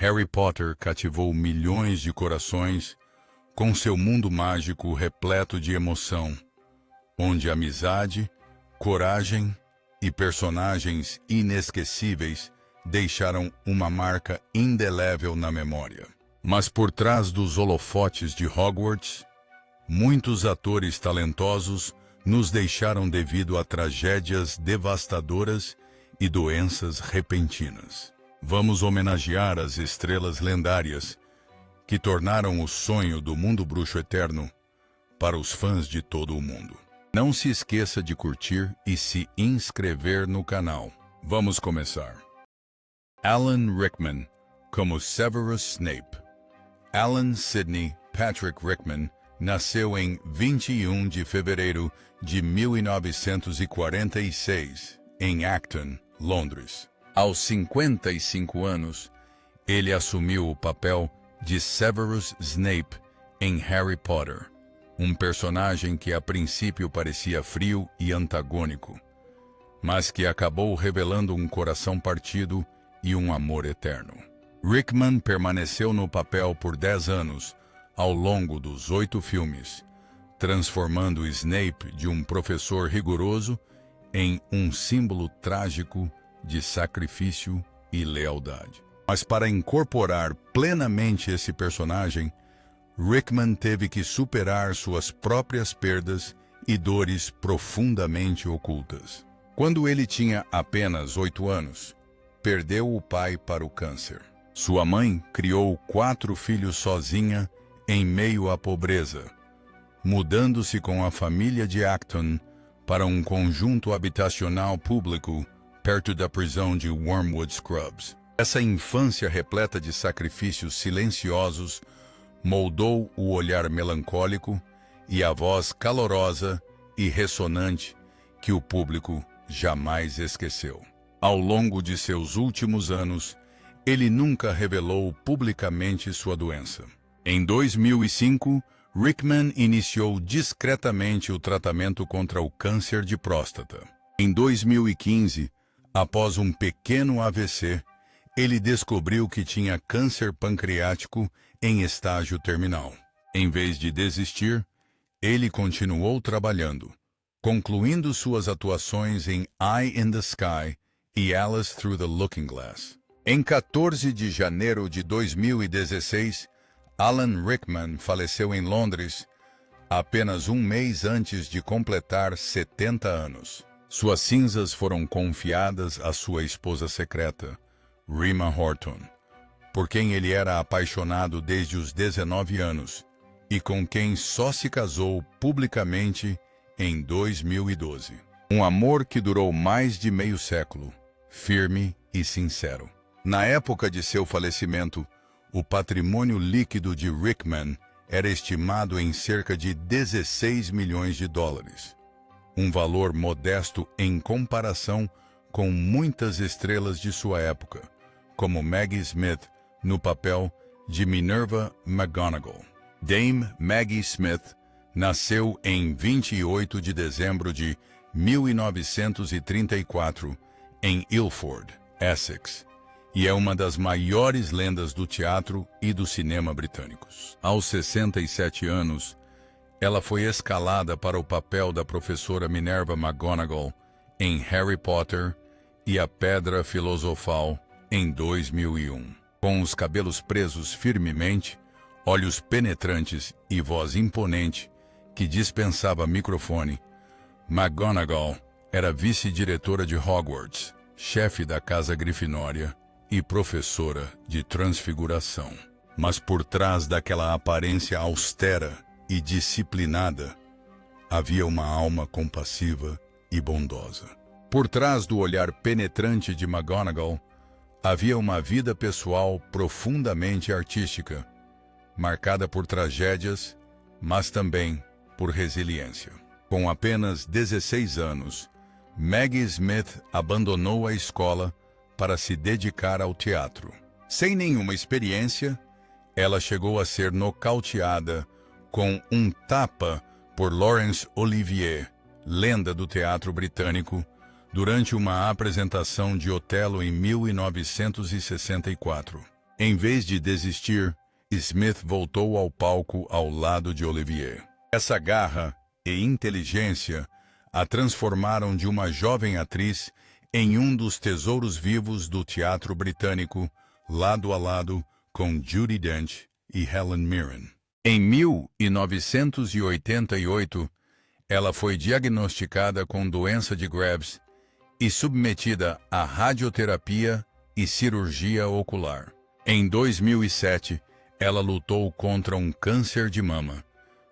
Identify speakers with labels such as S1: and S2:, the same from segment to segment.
S1: Harry Potter cativou milhões de corações com seu mundo mágico repleto de emoção, onde amizade, coragem e personagens inesquecíveis deixaram uma marca indelével na memória. Mas por trás dos holofotes de Hogwarts, muitos atores talentosos nos deixaram devido a tragédias devastadoras e doenças repentinas. Vamos homenagear as estrelas lendárias que tornaram o sonho do mundo bruxo eterno para os fãs de todo o mundo. Não se esqueça de curtir e se inscrever no canal. Vamos começar. Alan Rickman como Severus Snape. Alan Sidney Patrick Rickman nasceu em 21 de fevereiro de 1946, em Acton, Londres. Aos 55 anos, ele assumiu o papel de Severus Snape em Harry Potter, um personagem que a princípio parecia frio e antagônico, mas que acabou revelando um coração partido e um amor eterno. Rickman permaneceu no papel por 10 anos, ao longo dos 8 filmes, transformando Snape de um professor rigoroso em um símbolo trágico de sacrifício e lealdade. Mas para incorporar plenamente esse personagem, Rickman teve que superar suas próprias perdas e dores profundamente ocultas. Quando ele tinha apenas 8 anos, perdeu o pai para o câncer. Sua mãe criou 4 filhos sozinha em meio à pobreza, mudando-se com a família de Acton para um conjunto habitacional público perto da prisão de Wormwood Scrubs. Essa infância repleta de sacrifícios silenciosos moldou o olhar melancólico e a voz calorosa e ressonante que o público jamais esqueceu. Ao longo de seus últimos anos, ele nunca revelou publicamente sua doença. Em 2005, Rickman iniciou discretamente o tratamento contra o câncer de próstata. Em 2015, após um pequeno AVC, ele descobriu que tinha câncer pancreático em estágio terminal. Em vez de desistir, ele continuou trabalhando, concluindo suas atuações em Eye in the Sky e Alice Through the Looking Glass. Em 14 de janeiro de 2016, Alan Rickman faleceu em Londres, apenas um mês antes de completar 70 anos. Suas cinzas foram confiadas à sua esposa secreta, Rima Horton, por quem ele era apaixonado desde os 19 anos e com quem só se casou publicamente em 2012. Um amor que durou mais de meio século, firme e sincero. Na época de seu falecimento, o patrimônio líquido de Rickman era estimado em cerca de 16 milhões de dólares. Um valor modesto em comparação com muitas estrelas de sua época, como Maggie Smith no papel de Minerva McGonagall. Dame Maggie Smith nasceu em 28 de dezembro de 1934 em Ilford, Essex, e é uma das maiores lendas do teatro e do cinema britânicos. Aos 67 anos, ela foi escalada para o papel da professora Minerva McGonagall em Harry Potter e a Pedra Filosofal em 2001. Com os cabelos presos firmemente, olhos penetrantes e voz imponente que dispensava microfone, McGonagall era vice-diretora de Hogwarts, chefe da Casa Grifinória e professora de Transfiguração. Mas por trás daquela aparência austera e disciplinada, havia uma alma compassiva e bondosa. Por trás do olhar penetrante de McGonagall, havia uma vida pessoal profundamente artística, marcada por tragédias, mas também por resiliência. Com apenas 16 anos, Maggie Smith abandonou a escola para se dedicar ao teatro. Sem nenhuma experiência, ela chegou a ser nocauteada com um tapa por Laurence Olivier, lenda do teatro britânico, durante uma apresentação de Otelo em 1964. Em vez de desistir, Smith voltou ao palco ao lado de Olivier. Essa garra e inteligência a transformaram de uma jovem atriz em um dos tesouros vivos do teatro britânico, lado a lado com Judi Dench e Helen Mirren. Em 1988, ela foi diagnosticada com doença de Graves e submetida a radioterapia e cirurgia ocular. Em 2007, ela lutou contra um câncer de mama,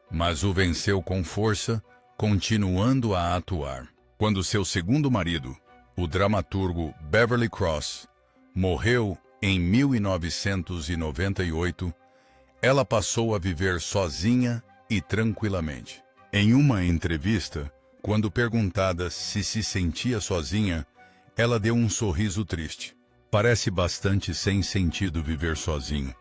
S1: mas o venceu com força, continuando a atuar. Quando seu segundo marido, o dramaturgo Beverly Cross, morreu em 1998, ela passou a viver sozinha e tranquilamente. Em uma entrevista, quando perguntada se sentia sozinha, ela deu um sorriso triste. Parece bastante sem sentido viver sozinho,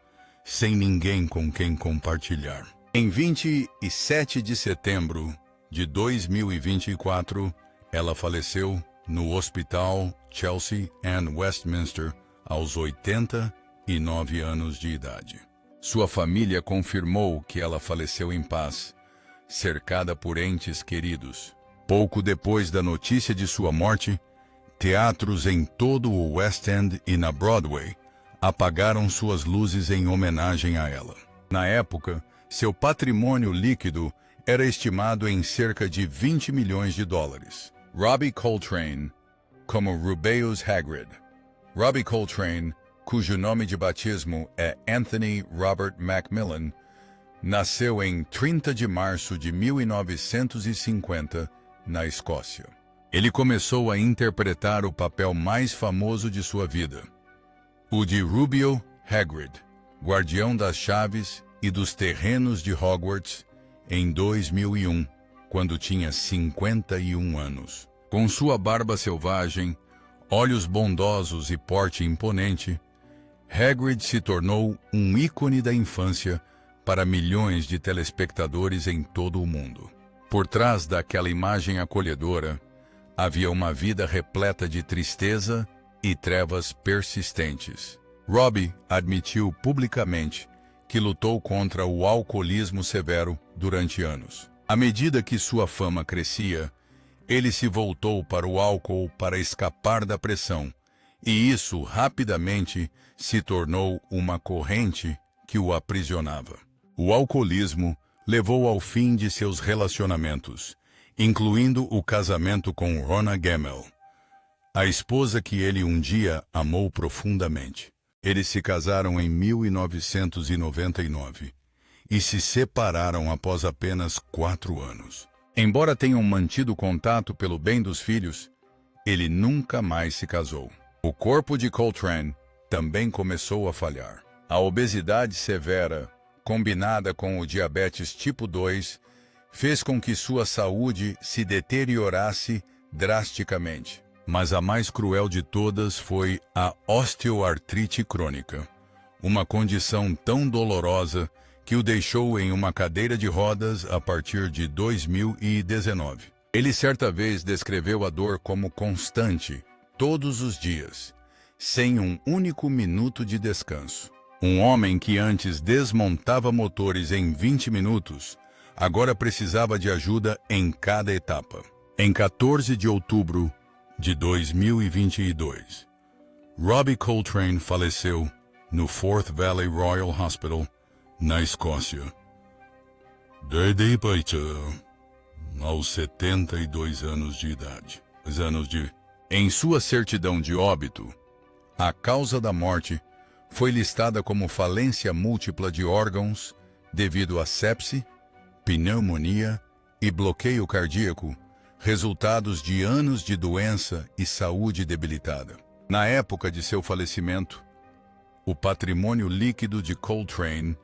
S1: sem ninguém com quem compartilhar. Em 27 de setembro de 2024, ela faleceu no Hospital Chelsea and Westminster aos 89 anos de idade. Sua família confirmou que ela faleceu em paz, cercada por entes queridos. Pouco depois da notícia de sua morte, teatros em todo o West End e na Broadway apagaram suas luzes em homenagem a ela. Na época, seu patrimônio líquido era estimado em cerca de 20 milhões de dólares. Robbie Coltrane, como Rubeus Hagrid. Robbie Coltrane, cujo nome de batismo é Anthony Robert Macmillan, nasceu em 30 de março de 1950, na Escócia. Ele começou a interpretar o papel mais famoso de sua vida, o de Rubio Hagrid, guardião das chaves e dos terrenos de Hogwarts, em 2001, quando tinha 51 anos. Com sua barba selvagem, olhos bondosos e porte imponente, Hagrid se tornou um ícone da infância para milhões de telespectadores em todo o mundo. Por trás daquela imagem acolhedora, havia uma vida repleta de tristeza e trevas persistentes. Robbie admitiu publicamente que lutou contra o alcoolismo severo durante anos. À medida que sua fama crescia, ele se voltou para o álcool para escapar da pressão, e isso rapidamente se tornou uma corrente que o aprisionava. O alcoolismo levou ao fim de seus relacionamentos, incluindo o casamento com Rhona Gemmell, a esposa que ele um dia amou profundamente. Eles se casaram em 1999 e se separaram após apenas 4 anos. Embora tenham mantido contato pelo bem dos filhos, ele nunca mais se casou. O corpo de Coltrane também começou a falhar. A obesidade severa, combinada com o diabetes tipo 2, fez com que sua saúde se deteriorasse drasticamente. Mas a mais cruel de todas foi a osteoartrite crônica, uma condição tão dolorosa que o deixou em uma cadeira de rodas a partir de 2019. Ele certa vez descreveu a dor como constante, todos os dias, sem um único minuto de descanso. Um homem que antes desmontava motores em 20 minutos, agora precisava de ajuda em cada etapa. Em 14 de outubro de 2022, Robbie Coltrane faleceu no Forth Valley Royal Hospital, na Escócia. Aos 72 anos de idade. Em sua certidão de óbito, a causa da morte foi listada como falência múltipla de órgãos devido a sepse, pneumonia e bloqueio cardíaco, resultados de anos de doença e saúde debilitada. Na época de seu falecimento, o patrimônio líquido de Coltrane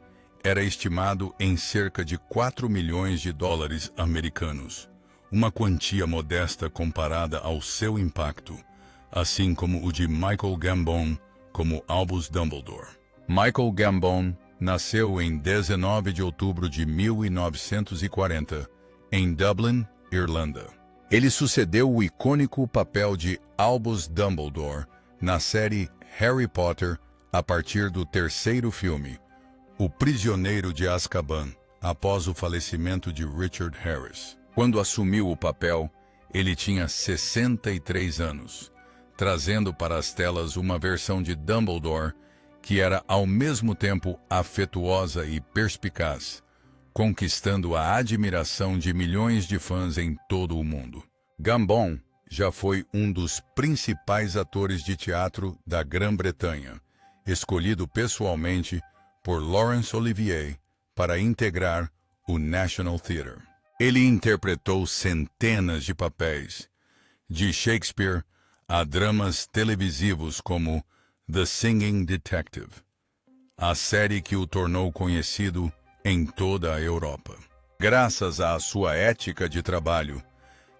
S1: era estimado em cerca de 4 milhões de dólares americanos, uma quantia modesta comparada ao seu impacto, assim como o de Michael Gambon como Albus Dumbledore. Michael Gambon nasceu em 19 de outubro de 1940, em Dublin, Irlanda. Ele sucedeu o icônico papel de Albus Dumbledore na série Harry Potter a partir do terceiro filme, O Prisioneiro de Azkaban, após o falecimento de Richard Harris. Quando assumiu o papel, ele tinha 63 anos, trazendo para as telas uma versão de Dumbledore que era ao mesmo tempo afetuosa e perspicaz, conquistando a admiração de milhões de fãs em todo o mundo. Gambon já foi um dos principais atores de teatro da Grã-Bretanha, escolhido pessoalmente por Laurence Olivier para integrar o National Theatre. Ele interpretou centenas de papéis, de Shakespeare a dramas televisivos como The Singing Detective, a série que o tornou conhecido em toda a Europa. Graças à sua ética de trabalho,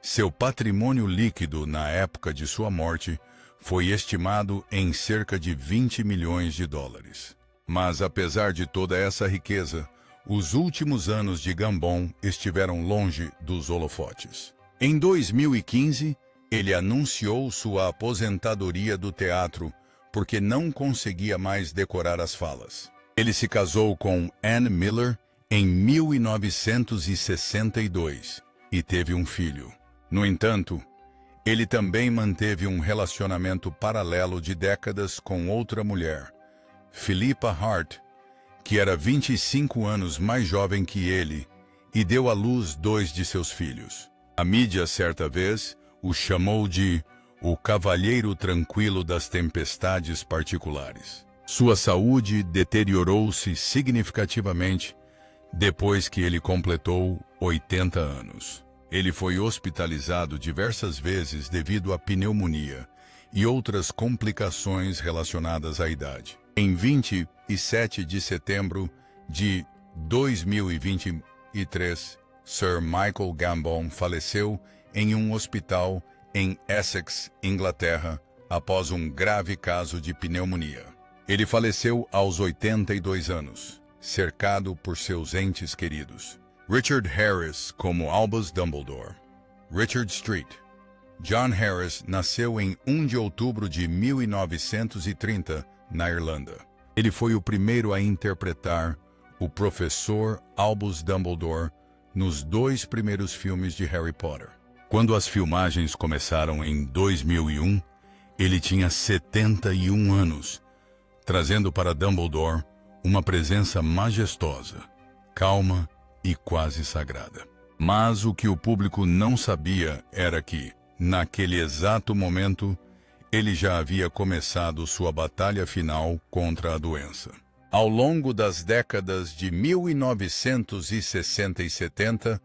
S1: seu patrimônio líquido na época de sua morte foi estimado em cerca de 20 milhões de dólares. Mas apesar de toda essa riqueza, os últimos anos de Gambon estiveram longe dos holofotes. Em 2015, ele anunciou sua aposentadoria do teatro porque não conseguia mais decorar as falas. Ele se casou com Anne Miller em 1962 e teve um filho. No entanto, ele também manteve um relacionamento paralelo de décadas com outra mulher, Philippa Hart, que era 25 anos mais jovem que ele e deu à luz 2 de seus filhos. A mídia, certa vez, o chamou de o cavalheiro tranquilo das tempestades particulares. Sua saúde deteriorou-se significativamente depois que ele completou 80 anos. Ele foi hospitalizado diversas vezes devido a pneumonia e outras complicações relacionadas à idade. Em 27 de setembro de 2023, Sir Michael Gambon faleceu em um hospital em Essex, Inglaterra, após um grave caso de pneumonia. Ele faleceu aos 82 anos, cercado por seus entes queridos. Richard Harris como Albus Dumbledore. Richard Street. John Harris nasceu em 1 de outubro de 1930, na Irlanda. Ele foi o primeiro a interpretar o professor Albus Dumbledore nos 2 primeiros filmes de Harry Potter. Quando as filmagens começaram em 2001, ele tinha 71 anos, trazendo para Dumbledore uma presença majestosa, calma e quase sagrada. Mas o que o público não sabia era que, naquele exato momento, ele já havia começado sua batalha final contra a doença. Ao longo das décadas de 1960 e 70,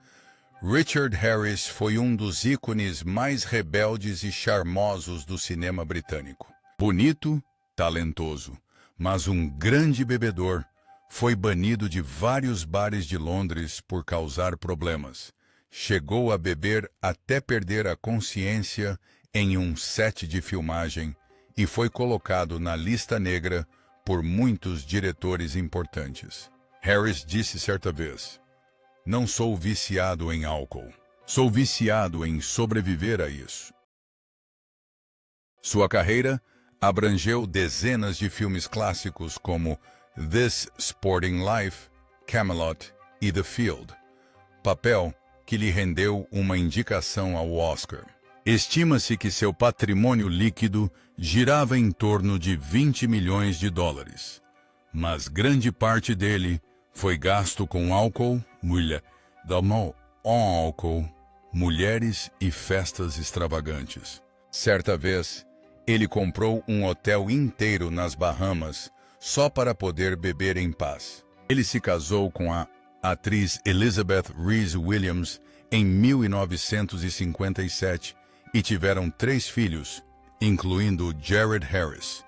S1: Richard Harris foi um dos ícones mais rebeldes e charmosos do cinema britânico. Bonito, talentoso, mas um grande bebedor, foi banido de vários bares de Londres por causar problemas. Chegou a beber até perder a consciência em um set de filmagem e foi colocado na lista negra por muitos diretores importantes. Harris disse certa vez: "Não sou viciado em álcool. Sou viciado em sobreviver a isso." Sua carreira abrangeu dezenas de filmes clássicos como This Sporting Life, Camelot e The Field, papel que lhe rendeu uma indicação ao Oscar. Estima-se que seu patrimônio líquido girava em torno de 20 milhões de dólares, mas grande parte dele foi gasto com álcool, mulheres e festas extravagantes. Certa vez, ele comprou um hotel inteiro nas Bahamas só para poder beber em paz. Ele se casou com a atriz Elizabeth Reese Williams em 1957 e tiveram 3 filhos, incluindo Jared Harris,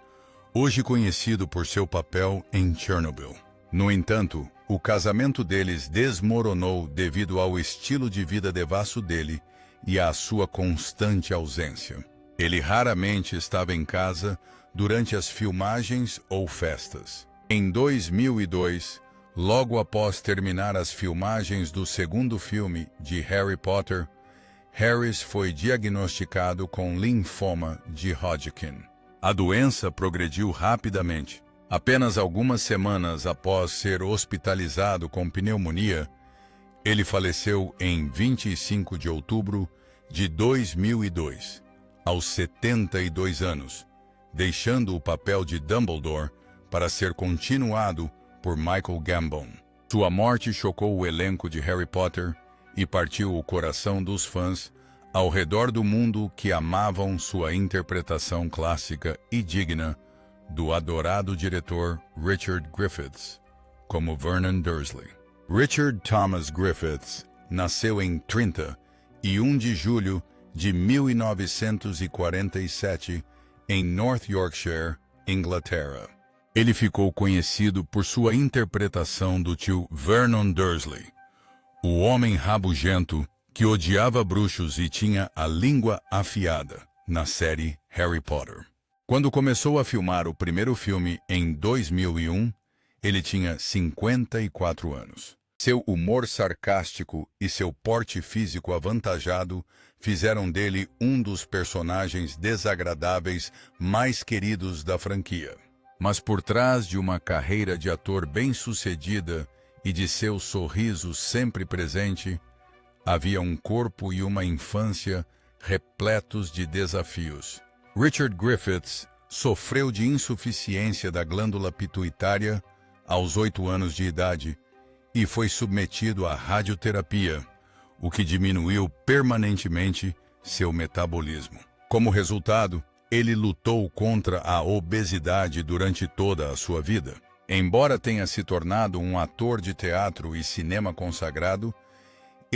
S1: hoje conhecido por seu papel em Chernobyl. No entanto, o casamento deles desmoronou devido ao estilo de vida devasso dele e à sua constante ausência. Ele raramente estava em casa durante as filmagens ou festas. Em 2002, logo após terminar as filmagens do segundo filme de Harry Potter, Harris foi diagnosticado com linfoma de Hodgkin. A doença progrediu rapidamente, Apenas algumas semanas após ser hospitalizado com pneumonia, ele faleceu em 25 de outubro de 2002, aos 72 anos, deixando o papel de Dumbledore para ser continuado por Michael Gambon. Sua morte chocou o elenco de Harry Potter e partiu o coração dos fãs ao redor do mundo que amavam sua interpretação clássica e digna do adorado diretor Richard Griffiths, como Vernon Dursley. Richard Thomas Griffiths nasceu em 31 de julho de 1947 em North Yorkshire, Inglaterra. Ele ficou conhecido por sua interpretação do tio Vernon Dursley, o homem rabugento que odiava bruxos e tinha a língua afiada, na série Harry Potter. Quando começou a filmar o primeiro filme em 2001, ele tinha 54 anos. Seu humor sarcástico e seu porte físico avantajado fizeram dele um dos personagens desagradáveis mais queridos da franquia. Mas por trás de uma carreira de ator bem-sucedida e de seu sorriso sempre presente, havia um corpo e uma infância repletos de desafios. Richard Griffiths sofreu de insuficiência da glândula pituitária aos 8 anos de idade e foi submetido à radioterapia, o que diminuiu permanentemente seu metabolismo. Como resultado, ele lutou contra a obesidade durante toda a sua vida. Embora tenha se tornado um ator de teatro e cinema consagrado,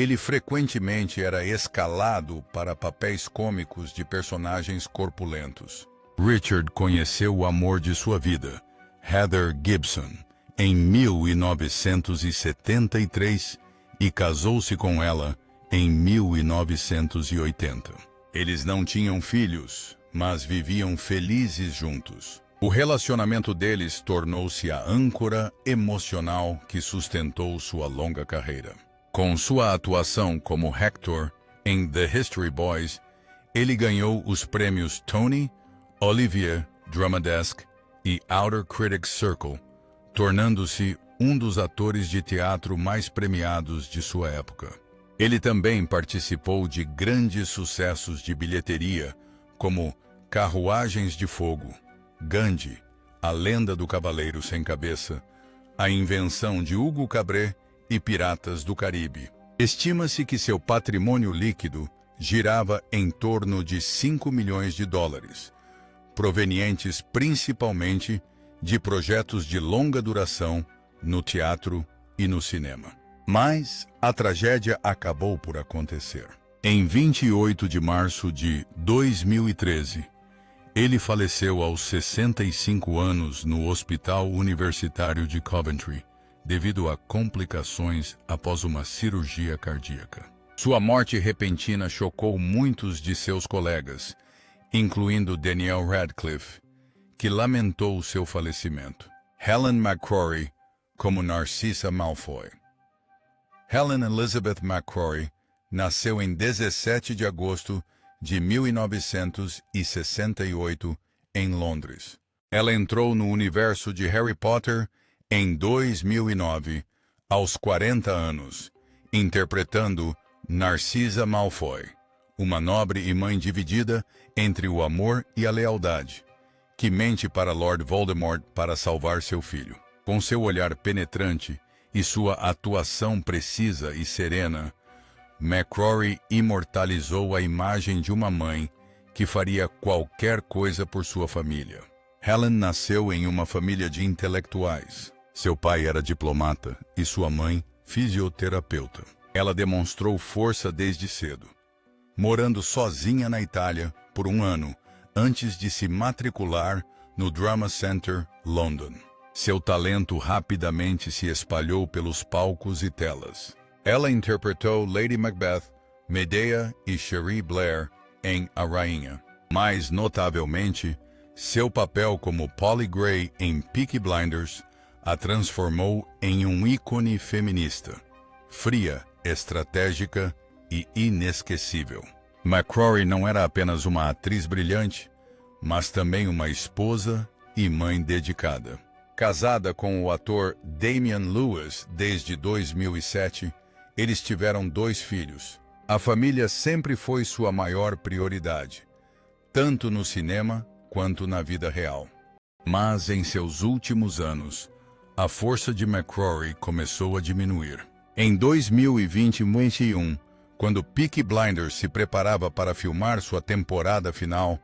S1: ele frequentemente era escalado para papéis cômicos de personagens corpulentos. Richard conheceu o amor de sua vida, Heather Gibson, em 1973 e casou-se com ela em 1980. Eles não tinham filhos, mas viviam felizes juntos. O relacionamento deles tornou-se a âncora emocional que sustentou sua longa carreira. Com sua atuação como Hector em The History Boys, ele ganhou os prêmios Tony, Olivier, Drama Desk e Outer Critics Circle, tornando-se um dos atores de teatro mais premiados de sua época. Ele também participou de grandes sucessos de bilheteria, como Carruagens de Fogo, Gandhi, A Lenda do Cavaleiro Sem Cabeça, A Invenção de Hugo Cabret e Piratas do Caribe. Estima-se que seu patrimônio líquido girava em torno de 5 milhões de dólares, provenientes principalmente de projetos de longa duração no teatro e no cinema. Mas a tragédia acabou por acontecer. Em 28 de março de 2013, ele faleceu aos 65 anos no Hospital Universitário de Coventry, devido a complicações após uma cirurgia cardíaca. Sua morte repentina chocou muitos de seus colegas, incluindo Daniel Radcliffe, que lamentou seu falecimento. Helen McCrory, como Narcissa Malfoy. Helen Elizabeth McCrory nasceu em 17 de agosto de 1968 em Londres. Ela entrou no universo de Harry Potter em 2009, aos 40 anos, interpretando Narcissa Malfoy, uma nobre e mãe dividida entre o amor e a lealdade, que mente para Lord Voldemort para salvar seu filho. Com seu olhar penetrante e sua atuação precisa e serena, McCrory imortalizou a imagem de uma mãe que faria qualquer coisa por sua família. Helen nasceu em uma família de intelectuais. Seu pai era diplomata e sua mãe fisioterapeuta. Ela demonstrou força desde cedo, morando sozinha na Itália por um ano antes de se matricular no Drama Center, London. Seu talento rapidamente se espalhou pelos palcos e telas. Ela interpretou Lady Macbeth, Medea e Cherie Blair em A Rainha. Mais notavelmente, seu papel como Polly Gray em Peaky Blinders a transformou em um ícone feminista, fria, estratégica e inesquecível. McCrory não era apenas uma atriz brilhante, mas também uma esposa e mãe dedicada. Casada com o ator Damian Lewis desde 2007, eles tiveram 2 filhos. A família sempre foi sua maior prioridade, tanto no cinema quanto na vida real. Mas em seus últimos anos, a força de McCrory começou a diminuir. Em 2021, quando Peaky Blinders se preparava para filmar sua temporada final,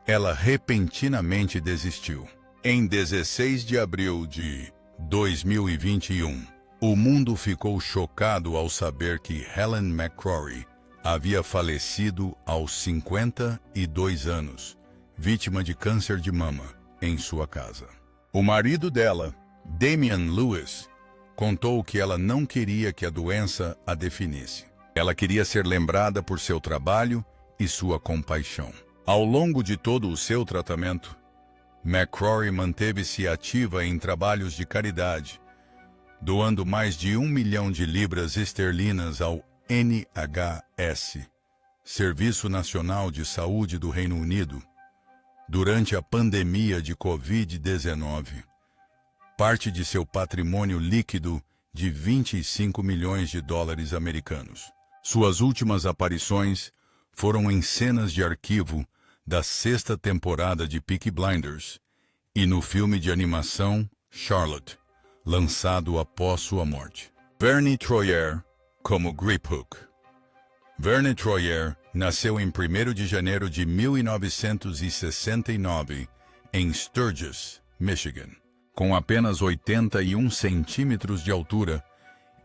S1: ela repentinamente desistiu. Em 16 de abril de 2021, o mundo ficou chocado ao saber que Helen McCrory havia falecido aos 52 anos, vítima de câncer de mama, em sua casa. O marido dela, Damian Lewis, contou que ela não queria que a doença a definisse. Ela queria ser lembrada por seu trabalho e sua compaixão. Ao longo de todo o seu tratamento, McCrory manteve-se ativa em trabalhos de caridade, doando mais de 1 milhão de libras esterlinas ao NHS, Serviço Nacional de Saúde do Reino Unido, durante a pandemia de Covid-19. Parte de seu patrimônio líquido de 25 milhões de dólares americanos. Suas últimas aparições foram em cenas de arquivo da 6ª temporada de Peaky Blinders e no filme de animação Charlotte, lançado após sua morte. Verne Troyer como Griphook. Verne Troyer nasceu em 1º de janeiro de 1969 em Sturgis, Michigan. Com apenas 81 centímetros de altura,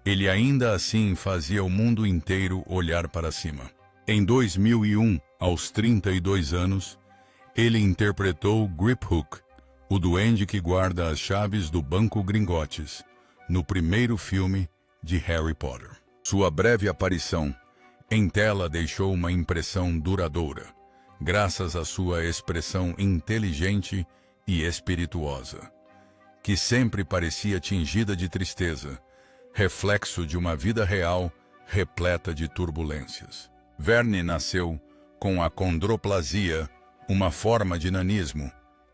S1: ele ainda assim fazia o mundo inteiro olhar para cima. Em 2001, aos 32 anos, ele interpretou Griphook, o duende que guarda as chaves do Banco Gringotts, no primeiro filme de Harry Potter. Sua breve aparição em tela deixou uma impressão duradoura, graças à sua expressão inteligente e espirituosa, que sempre parecia tingida de tristeza, reflexo de uma vida real repleta de turbulências. Verne nasceu com a condroplasia, uma forma de nanismo,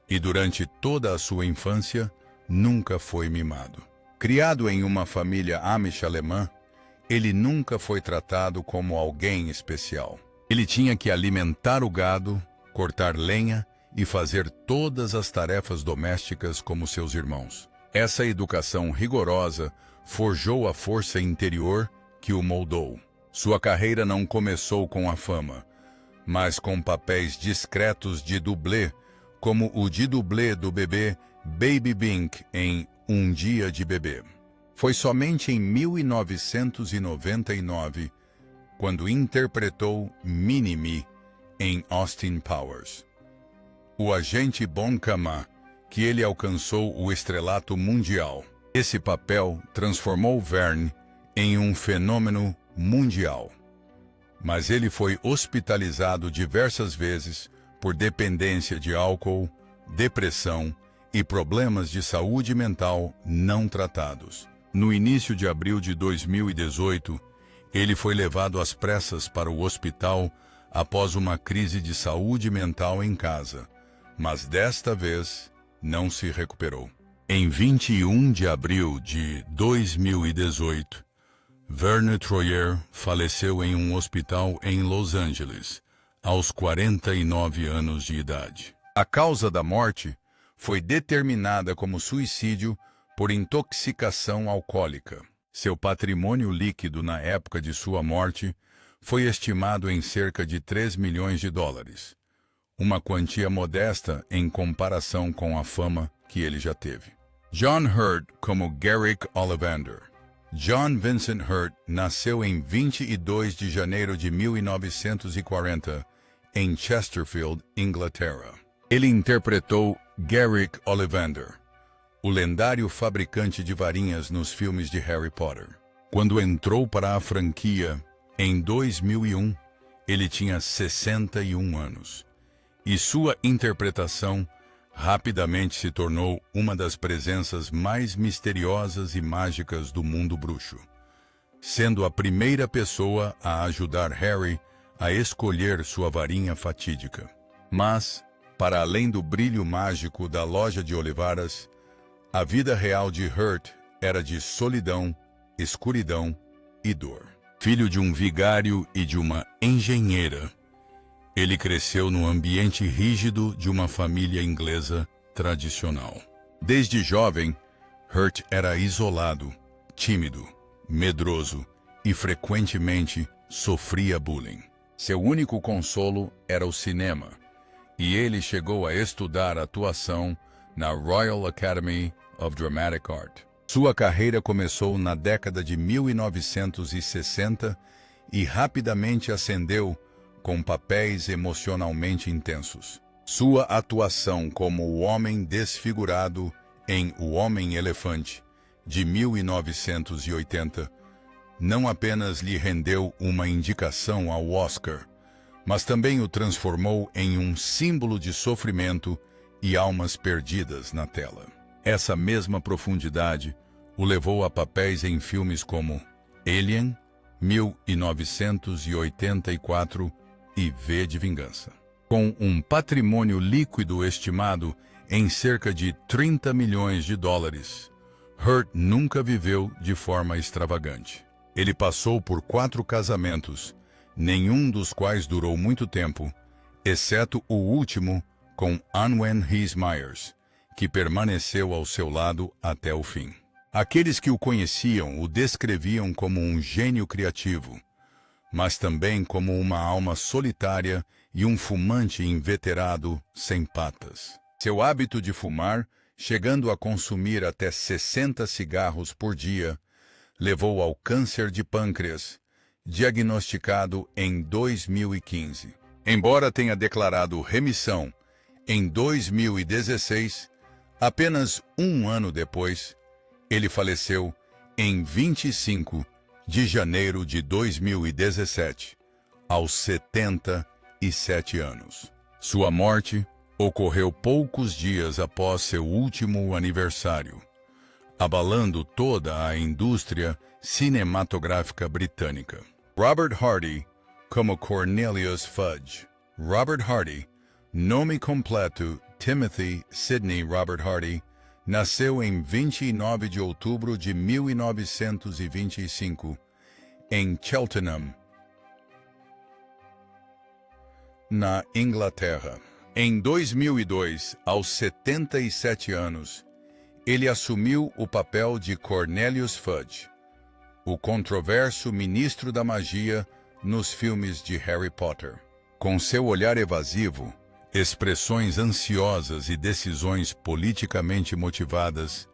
S1: e durante toda a sua infância nunca foi mimado. Criado em uma família Amish alemã, ele nunca foi tratado como alguém especial. Ele tinha que alimentar o gado, cortar lenha e fazer todas as tarefas domésticas como seus irmãos. Essa educação rigorosa forjou a força interior que o moldou. Sua carreira não começou com a fama, mas com papéis discretos de dublê, como o de dublê do bebê Baby Bink em Um Dia de Bebê. Foi somente em 1999, quando interpretou Mini-Me em Austin Powers, o agente Bon Kama, que ele alcançou o estrelato mundial. Esse papel transformou Verne em um fenômeno mundial. Mas ele foi hospitalizado diversas vezes por dependência de álcool, depressão e problemas de saúde mental não tratados. No início de abril de 2018, ele foi levado às pressas para o hospital após uma crise de saúde mental em casa, mas desta vez não se recuperou. Em 21 de abril de 2018, Verne Troyer faleceu em um hospital em Los Angeles, aos 49 anos de idade. A causa da morte foi determinada como suicídio por intoxicação alcoólica. Seu patrimônio líquido na época de sua morte foi estimado em cerca de 3 milhões de dólares, uma quantia modesta em comparação com a fama que ele já teve. John Hurt como Garrick Ollivander. John Vincent Hurt nasceu em 22 de janeiro de 1940 em Chesterfield, Inglaterra. Ele interpretou Garrick Ollivander, o lendário fabricante de varinhas nos filmes de Harry Potter. Quando entrou para a franquia, em 2001, ele tinha 61 anos, e sua interpretação rapidamente se tornou uma das presenças mais misteriosas e mágicas do mundo bruxo, sendo a primeira pessoa a ajudar Harry a escolher sua varinha fatídica. Mas, para além do brilho mágico da loja de Olivaras, A vida real de Hurt era de solidão, escuridão e dor. Filho de um vigário e de uma engenheira, ele cresceu no ambiente rígido de uma família inglesa tradicional. Desde jovem, Hurt era isolado, tímido, medroso e frequentemente sofria bullying. Seu único consolo era o cinema, e ele chegou a estudar atuação na Royal Academy of Dramatic Art. Sua carreira começou na década de 1960 e rapidamente ascendeu com papéis emocionalmente intensos. Sua atuação como o Homem Desfigurado em O Homem-Elefante, de 1980, não apenas lhe rendeu uma indicação ao Oscar, mas também o transformou em um símbolo de sofrimento e almas perdidas na tela. Essa mesma profundidade o levou a papéis em filmes como Alien, 1984 e V de Vingança. Com um patrimônio líquido estimado em cerca de 30 milhões de dólares, Hurt nunca viveu de forma extravagante. Ele passou por 4 casamentos, nenhum dos quais durou muito tempo, exceto o último com Anwen Hees Myers, que permaneceu ao seu lado até o fim. Aqueles que o conheciam o descreviam como um gênio criativo, mas também como uma alma solitária e um fumante inveterado sem patas. Seu hábito de fumar, chegando a consumir até 60 cigarros por dia, levou ao câncer de pâncreas, diagnosticado em 2015. Embora tenha declarado remissão em 2016, apenas um ano depois, ele faleceu em 25 de janeiro de 2017, aos 77 anos. Sua morte ocorreu poucos dias após seu último aniversário, abalando toda a indústria cinematográfica britânica. Robert Hardy como Cornelius Fudge. Robert Hardy, nome completo Timothy Sidney Robert Hardy, nasceu em 29 de outubro de 1925, em Cheltenham, na Inglaterra. Em 2002, aos 77 anos, ele assumiu o papel de Cornelius Fudge, o controverso ministro da magia nos filmes de Harry Potter. Com seu olhar evasivo, expressões ansiosas e decisões politicamente motivadas,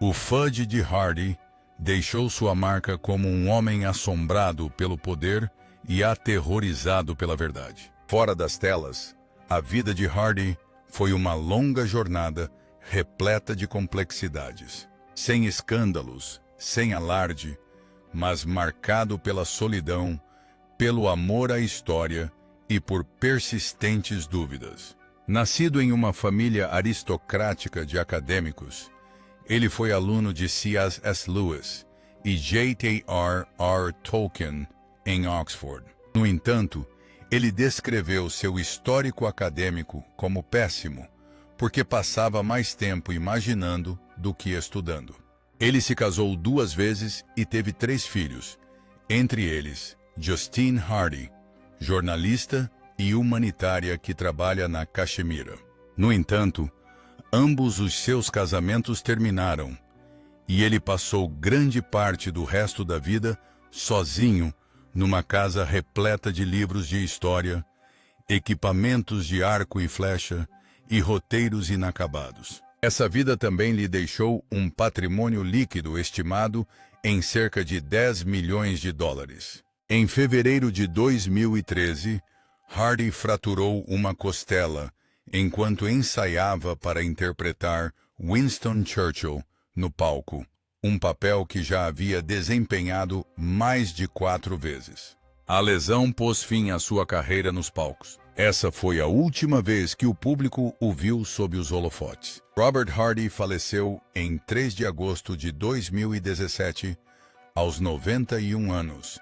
S1: o Fudge de Hardy deixou sua marca como um homem assombrado pelo poder e aterrorizado pela verdade. Fora das telas, a vida de Hardy foi uma longa jornada repleta de complexidades, sem escândalos, sem alarde, mas marcado pela solidão, pelo amor à história e por persistentes dúvidas. Nascido em uma família aristocrática de acadêmicos, ele foi aluno de C.S. Lewis e J.R.R. Tolkien em Oxford. No entanto, ele descreveu seu histórico acadêmico como péssimo, porque passava mais tempo imaginando do que estudando. Ele se casou 2 vezes e teve 3 filhos, entre eles Justine Hardy, jornalista e humanitária que trabalha na Caxemira. No entanto, ambos os seus casamentos terminaram e ele passou grande parte do resto da vida sozinho numa casa repleta de livros de história, equipamentos de arco e flecha e roteiros inacabados. Essa vida também lhe deixou um patrimônio líquido estimado em cerca de 10 milhões de dólares. Em fevereiro de 2013, Hardy fraturou uma costela enquanto ensaiava para interpretar Winston Churchill no palco, um papel que já havia desempenhado mais de 4 vezes. A lesão pôs fim à sua carreira nos palcos. Essa foi a última vez que o público o viu sob os holofotes. Robert Hardy faleceu em 3 de agosto de 2017, aos 91 anos,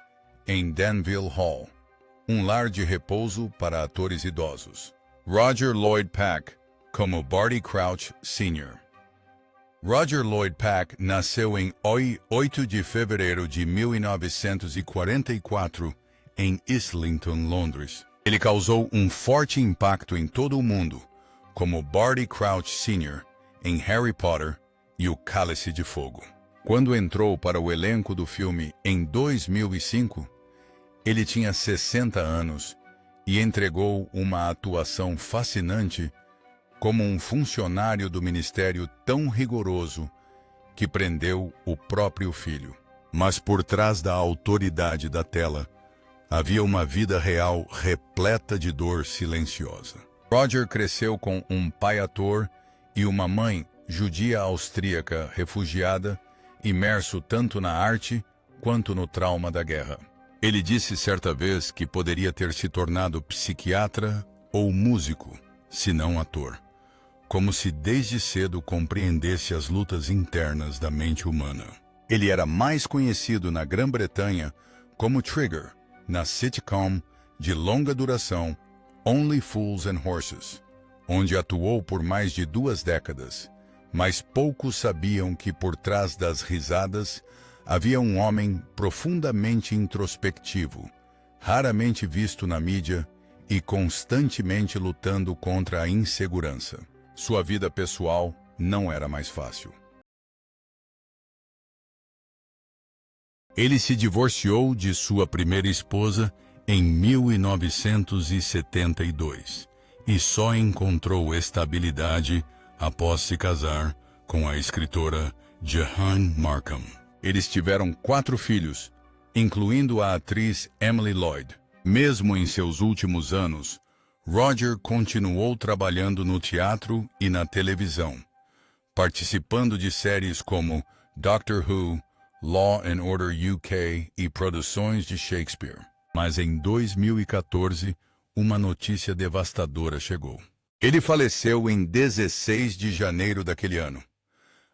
S1: em Danville Hall, um lar de repouso para atores idosos. Roger Lloyd Pack, como Barty Crouch Sr. Roger Lloyd Pack nasceu em 8 de fevereiro de 1944 em Islington, Londres. Ele causou um forte impacto em todo o mundo, como Barty Crouch Sr. em Harry Potter e o Cálice de Fogo. Quando entrou para o elenco do filme em 2005, ele tinha 60 anos e entregou uma atuação fascinante como um funcionário do ministério tão rigoroso que prendeu o próprio filho. Mas por trás da autoridade da tela, havia uma vida real repleta de dor silenciosa. Roger cresceu com um pai ator e uma mãe judia austríaca refugiada, imerso tanto na arte quanto no trauma da guerra. Ele disse certa vez que poderia ter se tornado psiquiatra ou músico, se não ator, como se desde cedo compreendesse as lutas internas da mente humana. Ele era mais conhecido na Grã-Bretanha como Trigger, na sitcom de longa duração Only Fools and Horses, onde atuou por mais de 2 décadas, mas poucos sabiam que por trás das risadas havia um homem profundamente introspectivo, raramente visto na mídia e constantemente lutando contra a insegurança. Sua vida pessoal não era mais fácil. Ele se divorciou de sua primeira esposa em 1972 e só encontrou estabilidade após se casar com a escritora Jehan Markham. Eles tiveram 4 filhos, incluindo a atriz Emily Lloyd. Mesmo em seus últimos anos, Roger continuou trabalhando no teatro e na televisão, participando de séries como Doctor Who, Law and Order UK e produções de Shakespeare. Mas em 2014, uma notícia devastadora chegou. Ele faleceu em 16 de janeiro daquele ano,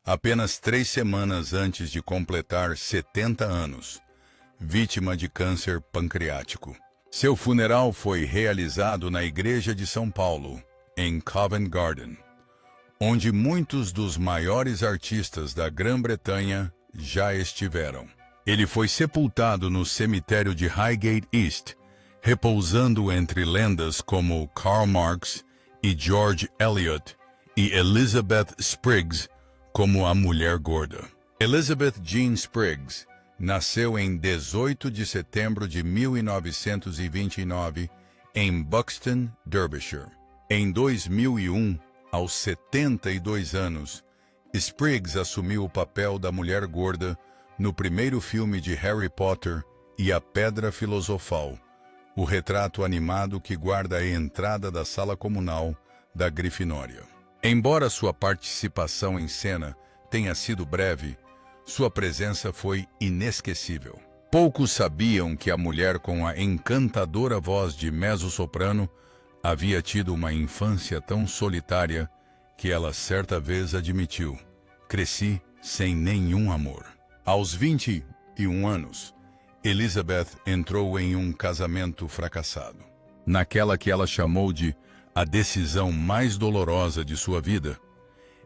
S1: apenas 3 semanas antes de completar 70 anos, vítima de câncer pancreático. Seu funeral foi realizado na Igreja de São Paulo, em Covent Garden, onde muitos dos maiores artistas da Grã-Bretanha já estiveram. Ele foi sepultado no cemitério de Highgate East, repousando entre lendas como Karl Marx e George Eliot e Elizabeth Spriggs como a Mulher Gorda. Elizabeth Jean Spriggs nasceu em 18 de setembro de 1929 em Buxton, Derbyshire. Em 2001, aos 72 anos, Spriggs assumiu o papel da Mulher Gorda no primeiro filme de Harry Potter e a Pedra Filosofal, o retrato animado que guarda a entrada da sala comunal da Grifinória. Embora sua participação em cena tenha sido breve, sua presença foi inesquecível. Poucos sabiam que a mulher com a encantadora voz de mezzo-soprano havia tido uma infância tão solitária que ela certa vez admitiu: "Cresci sem nenhum amor." Aos 21 anos, Elizabeth entrou em um casamento fracassado. Naquela que ela chamou de a decisão mais dolorosa de sua vida,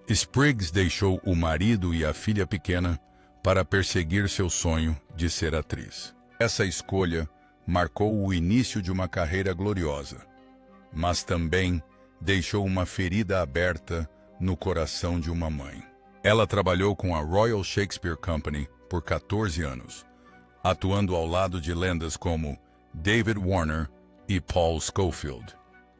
S1: Spriggs deixou o marido e a filha pequena para perseguir seu sonho de ser atriz. Essa escolha marcou o início de uma carreira gloriosa, mas também deixou uma ferida aberta no coração de uma mãe. Ela trabalhou com a Royal Shakespeare Company por 14 anos, atuando ao lado de lendas como David Warner e Paul Scofield,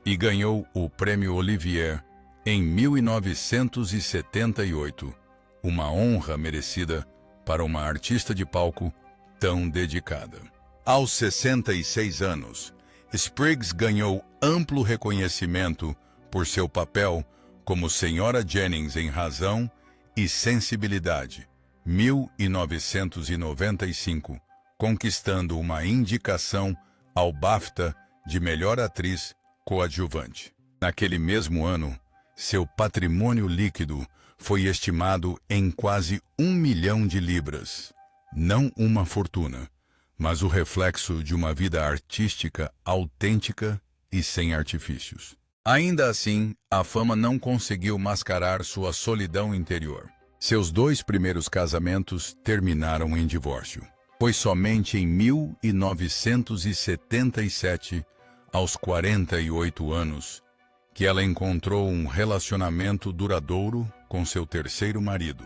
S1: e ganhou o Prêmio Olivier em 1978, uma honra merecida para uma artista de palco tão dedicada. Aos 66 anos, Spriggs ganhou amplo reconhecimento por seu papel como Senhora Jennings em Razão e Sensibilidade, 1995, conquistando uma indicação ao BAFTA de Melhor Atriz Coadjuvante. Naquele mesmo ano, seu patrimônio líquido foi estimado em quase 1 milhão de libras. Não uma fortuna, mas o reflexo de uma vida artística autêntica e sem artifícios. Ainda assim, a fama não conseguiu mascarar sua solidão interior. Seus 2 primeiros casamentos terminaram em divórcio. Foi somente em 1977, aos 48 anos, que ela encontrou um relacionamento duradouro com seu terceiro marido,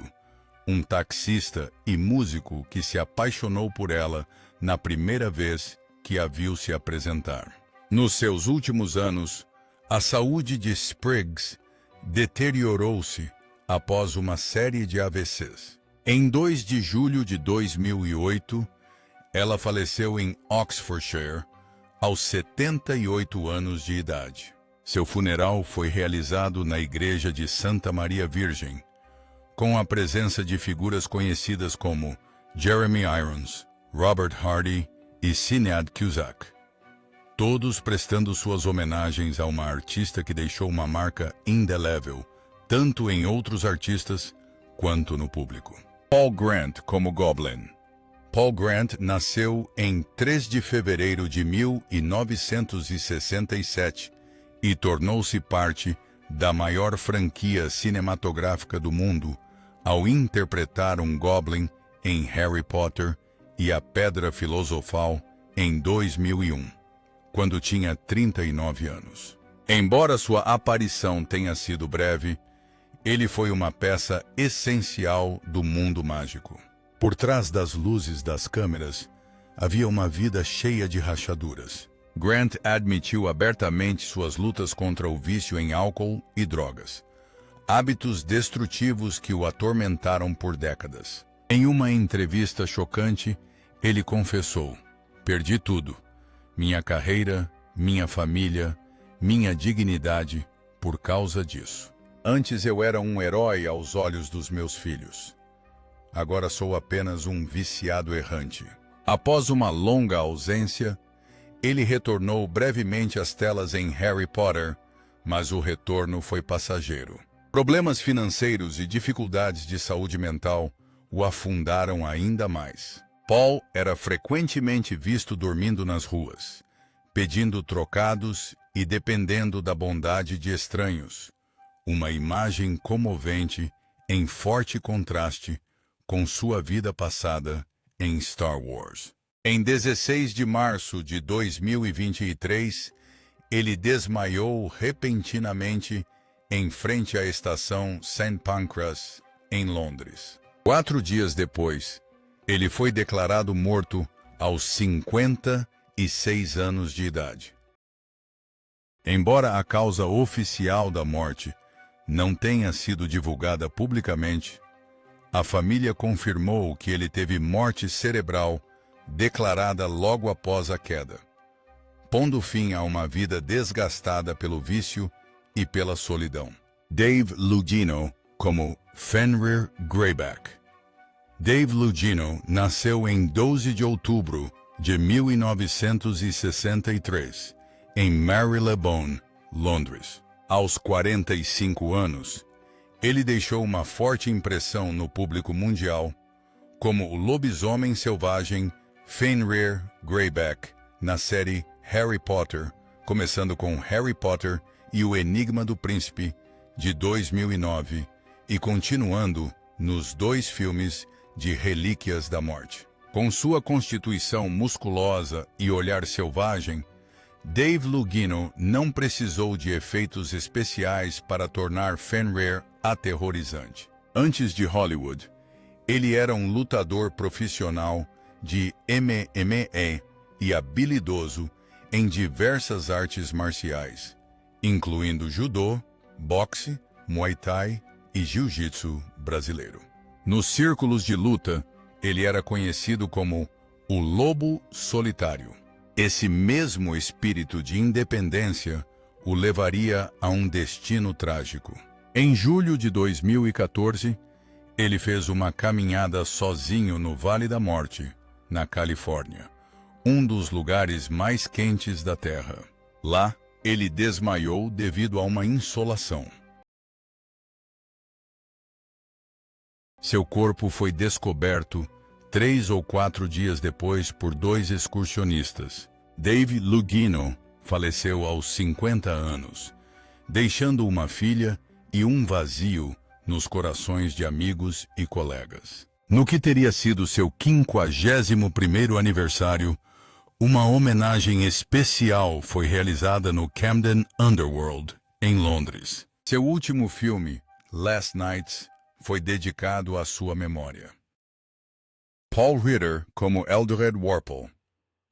S1: um taxista e músico que se apaixonou por ela na primeira vez que a viu se apresentar. Nos seus últimos anos, a saúde de Spriggs deteriorou-se após uma série de AVCs. Em 2 de julho de 2008, ela faleceu em Oxfordshire, aos 78 anos de idade. Seu funeral foi realizado na Igreja de Santa Maria Virgem, com a presença de figuras conhecidas como Jeremy Irons, Robert Hardy e Sinéad Cusack, todos prestando suas homenagens a uma artista que deixou uma marca indelével, tanto em outros artistas quanto no público. Paul Grant como Goblin. Paul Grant nasceu em 3 de fevereiro de 1967 e tornou-se parte da maior franquia cinematográfica do mundo ao interpretar um Goblin em Harry Potter e a Pedra Filosofal em 2001, quando tinha 39 anos. Embora sua aparição tenha sido breve, ele foi uma peça essencial do mundo mágico. Por trás das luzes das câmeras, havia uma vida cheia de rachaduras. Grant admitiu abertamente suas lutas contra o vício em álcool e drogas, hábitos destrutivos que o atormentaram por décadas. Em uma entrevista chocante, ele confessou: "Perdi tudo, minha carreira, minha família, minha dignidade, por causa disso. Antes eu era um herói aos olhos dos meus filhos. Agora sou apenas um viciado errante." Após uma longa ausência, ele retornou brevemente às telas em Harry Potter, mas o retorno foi passageiro. Problemas financeiros e dificuldades de saúde mental o afundaram ainda mais. Paul era frequentemente visto dormindo nas ruas, pedindo trocados e dependendo da bondade de estranhos, uma imagem comovente em forte contraste com sua vida passada em Star Wars. Em 16 de março de 2023, ele desmaiou repentinamente em frente à estação St. Pancras, em Londres. 4 dias depois, ele foi declarado morto aos 56 anos de idade. Embora a causa oficial da morte não tenha sido divulgada publicamente, a família confirmou que ele teve morte cerebral declarada logo após a queda, pondo fim a uma vida desgastada pelo vício e pela solidão. Dave Lugino como Fenrir Greyback. Dave Lugino nasceu em 12 de outubro de 1963, em Marylebone, Londres. Aos 45 anos, ele deixou uma forte impressão no público mundial como o lobisomem selvagem Fenrir Greyback na série Harry Potter, começando com Harry Potter e o Enigma do Príncipe, de 2009, e continuando nos 2 filmes de Relíquias da Morte. Com sua constituição musculosa e olhar selvagem, Dave Lugino não precisou de efeitos especiais para tornar Fenrir aterrorizante. Antes de Hollywood, ele era um lutador profissional de MMA e habilidoso em diversas artes marciais, incluindo judô, boxe, muay thai e jiu-jitsu brasileiro. Nos círculos de luta, ele era conhecido como o Lobo Solitário. Esse mesmo espírito de independência o levaria a um destino trágico. Em julho de 2014, ele fez uma caminhada sozinho no Vale da Morte, na Califórnia, um dos lugares mais quentes da Terra. Lá, ele desmaiou devido a uma insolação. Seu corpo foi descoberto 3 ou 4 dias depois por 2 excursionistas. Dave Lugino faleceu aos 50 anos, deixando uma filha e um vazio nos corações de amigos e colegas. No que teria sido seu 51º aniversário, uma homenagem especial foi realizada no Camden Underworld, em Londres. Seu último filme, Last Nights, foi dedicado à sua memória. Paul Ritter como Eldred Warple.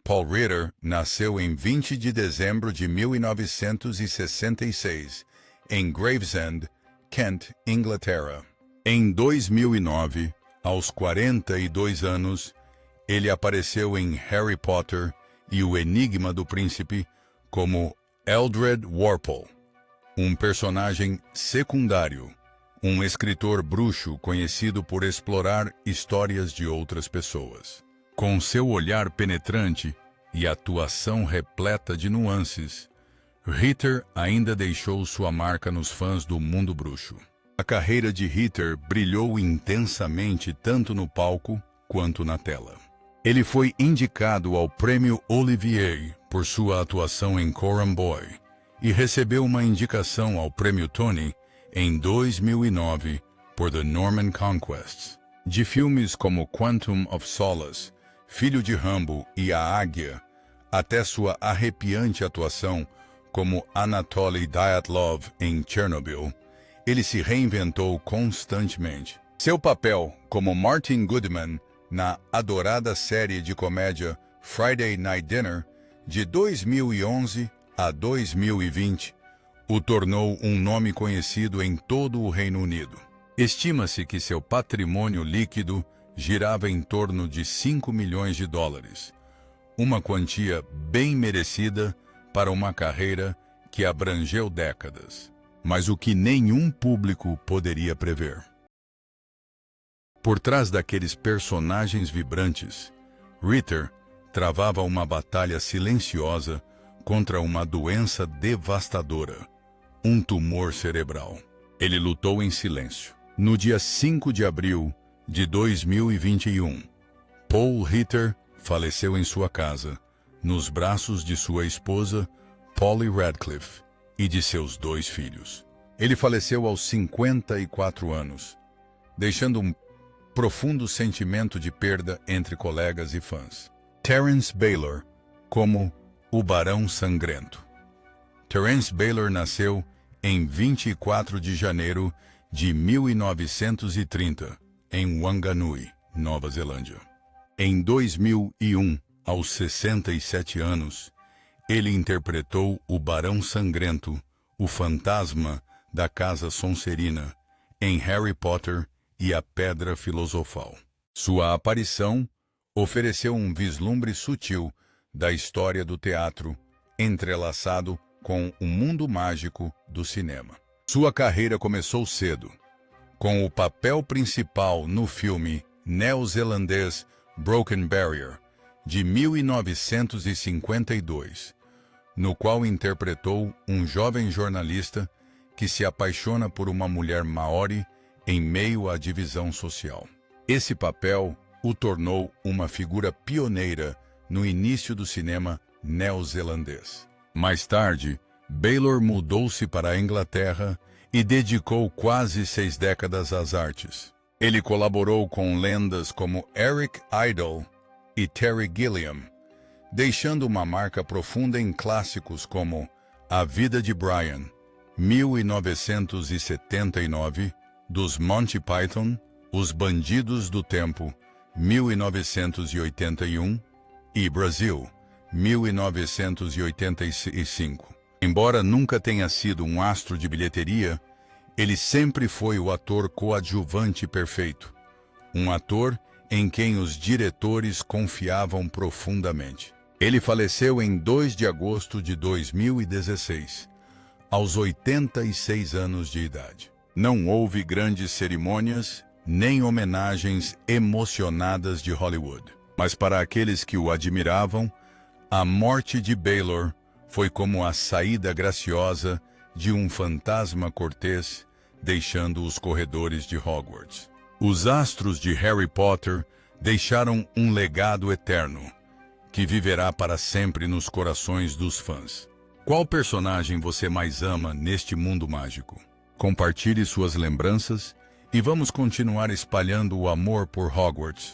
S1: Paul Ritter nasceu em 20 de dezembro de 1966, em Gravesend, Kent, Inglaterra. Em 2009, aos 42 anos, ele apareceu em Harry Potter e o Enigma do Príncipe como Eldred Warple, um personagem secundário, um escritor bruxo conhecido por explorar histórias de outras pessoas. Com seu olhar penetrante e atuação repleta de nuances, Ritter ainda deixou sua marca nos fãs do mundo bruxo. A carreira de Ritter brilhou intensamente tanto no palco quanto na tela. Ele foi indicado ao Prêmio Olivier por sua atuação em Coram Boy e recebeu uma indicação ao Prêmio Tony em 2009 por The Norman Conquest. De filmes como Quantum of Solace, Filho de Rambo e A Águia, até sua arrepiante atuação como Anatoly Dyatlov em Chernobyl, ele se reinventou constantemente. Seu papel como Martin Goodman na adorada série de comédia Friday Night Dinner, de 2011 a 2020, o tornou um nome conhecido em todo o Reino Unido. Estima-se que seu patrimônio líquido girava em torno de 5 milhões de dólares, uma quantia bem merecida para uma carreira que abrangeu décadas, mas o que nenhum público poderia prever. Por trás daqueles personagens vibrantes, Ritter travava uma batalha silenciosa contra uma doença devastadora, um tumor cerebral. Ele lutou em silêncio. No dia 5 de abril de 2021, Paul Ritter faleceu em sua casa, nos braços de sua esposa, Polly Radcliffe, e de seus 2 filhos. Ele faleceu aos 54 anos, deixando um profundo sentimento de perda entre colegas e fãs. Terence Baylor, como o Barão Sangrento. Terence Baylor nasceu em 24 de janeiro de 1930, em Wanganui, Nova Zelândia. Em 2001, aos 67 anos, ele interpretou o Barão Sangrento, o fantasma da Casa Sonserina, em Harry Potter e a Pedra Filosofal. Sua aparição ofereceu um vislumbre sutil da história do teatro, entrelaçado com o mundo mágico do cinema. Sua carreira começou cedo, com o papel principal no filme neozelandês Broken Barrier, de 1952, no qual interpretou um jovem jornalista que se apaixona por uma mulher maori em meio à divisão social. Esse papel o tornou uma figura pioneira no início do cinema neozelandês. Mais tarde, Baylor mudou-se para a Inglaterra e dedicou quase 6 décadas às artes. Ele colaborou com lendas como Eric Idle e Terry Gilliam, deixando uma marca profunda em clássicos como A Vida de Brian, 1979, dos Monty Python, Os Bandidos do Tempo, 1981, e Brasil, 1985. Embora nunca tenha sido um astro de bilheteria, ele sempre foi o ator coadjuvante perfeito, um ator em quem os diretores confiavam profundamente. Ele faleceu em 2 de agosto de 2016, aos 86 anos de idade. Não houve grandes cerimônias nem homenagens emocionadas de Hollywood, mas para aqueles que o admiravam, a morte de Baylor foi como a saída graciosa de um fantasma cortês deixando os corredores de Hogwarts. Os astros de Harry Potter deixaram um legado eterno, que viverá para sempre nos corações dos fãs. Qual personagem você mais ama neste mundo mágico? Compartilhe suas lembranças E vamos continuar espalhando o amor por Hogwarts.